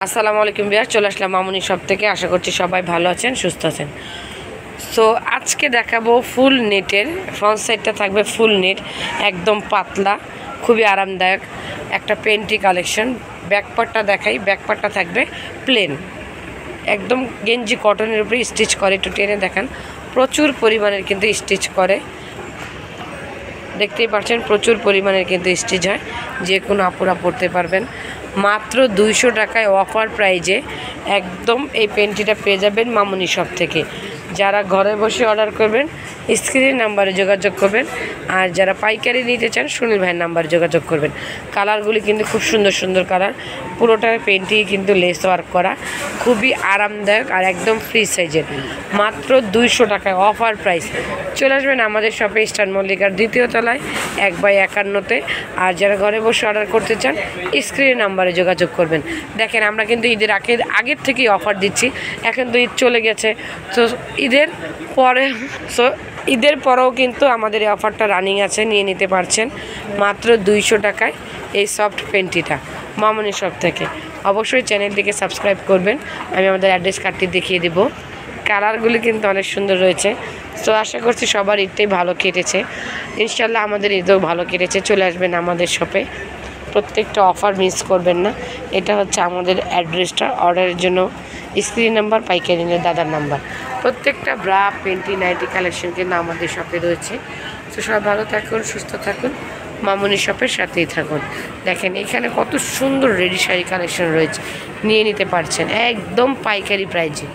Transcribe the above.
আসসালামু আলাইকুম বিয়ার, চলে আসলাম মামুনি শপ থেকে। আশা করছি সবাই ভালো আছেন, সুস্থ আছেন। সো আজকে দেখাবো ফুল নেটের ফ্রন্ট সাইডটা থাকবে ফুল নেট, একদম পাতলা, খুবই আরামদায়ক একটা পেন্টি কালেকশন। ব্যাকপার্টটা দেখাই, ব্যাকপার্টটা থাকবে প্লেন, একদম গেঞ্জি কটনের উপরে স্টিচ করে। একটু টেনে দেখান, প্রচুর পরিমাণের কিন্তু স্টিচ করে, দেখতেই পাচ্ছেন প্রচুর পরিমাণের কিন্তু স্টিচ হয়। যে কোনো আপুরা পরতে পারবেন। মাত্র 200 টাকায় অফার প্রাইজে একদম এই পেন্টিটা পেয়ে যাবেন মামুনি শপ থেকে। যারা ঘরে বসে অর্ডার করবেন স্ক্রিনের নাম্বারে যোগাযোগ করবেন, আর যারা পাইকারি নিতে চান সুনীল ভাইয়ের নাম্বারে যোগাযোগ করবেন। কালারগুলি কিন্তু খুব সুন্দর সুন্দর কালার, পুরোটা পেন্টি কিন্তু লেস ওয়ার্ক করা, খুবই আরামদায়ক আর একদম ফ্রি সাইজের। মাত্র 200 টাকায় অফার প্রাইস। চলে আসবেন আমাদের শপে, স্টার মল্লিকার 2য় তলায় 1/51-তে। আর যারা ঘরে বসে অর্ডার করতে চান স্ক্রিনের নাম্বারে যোগাযোগ করবেন। দেখেন আমরা কিন্তু ঈদের আগের থেকেই অফার দিচ্ছি। এখন তো ঈদ চলে গেছে, তো ঈদের পরে ঈদের পরেও কিন্তু আমাদের এই অফারটা রানিং আছে, নিয়ে নিতে পারছেন মাত্র 200 টাকায় এই সফট পেন্টিটা মামুনি শপ থেকে। অবশ্যই চ্যানেলটিকে সাবস্ক্রাইব করবেন, আমি আমাদের অ্যাড্রেস কার্ডটি দেখিয়ে দেবো। কালারগুলি কিন্তু অনেক সুন্দর রয়েছে। তো আশা করছি সবার ঈদটাই ভালো কেটেছে, ইনশাল্লাহ আমাদের ঈদও ভালো কেটেছে। চলে আসবেন আমাদের শপে, প্রত্যেকটা অফার মিস করবেন না। এটা হচ্ছে আমাদের অ্যাড্রেসটা। অর্ডারের জন্য স্ক্রিন নাম্বার, পাইকারি নিলে দাদার নাম্বার। প্রত্যেকটা ব্রা, পেন্টি, নাইটি কালেকশন কিন্তু আমাদের শপে রয়েছে। তো সবাই ভালো থাকুন, সুস্থ থাকুন, মামুনি শপের সাথেই থাকুন। দেখেন এখানে কত সুন্দর রেডি শাড়ি কালেকশন রয়েছে, নিয়ে নিতে পারছেন একদম পাইকারি প্রাইজে।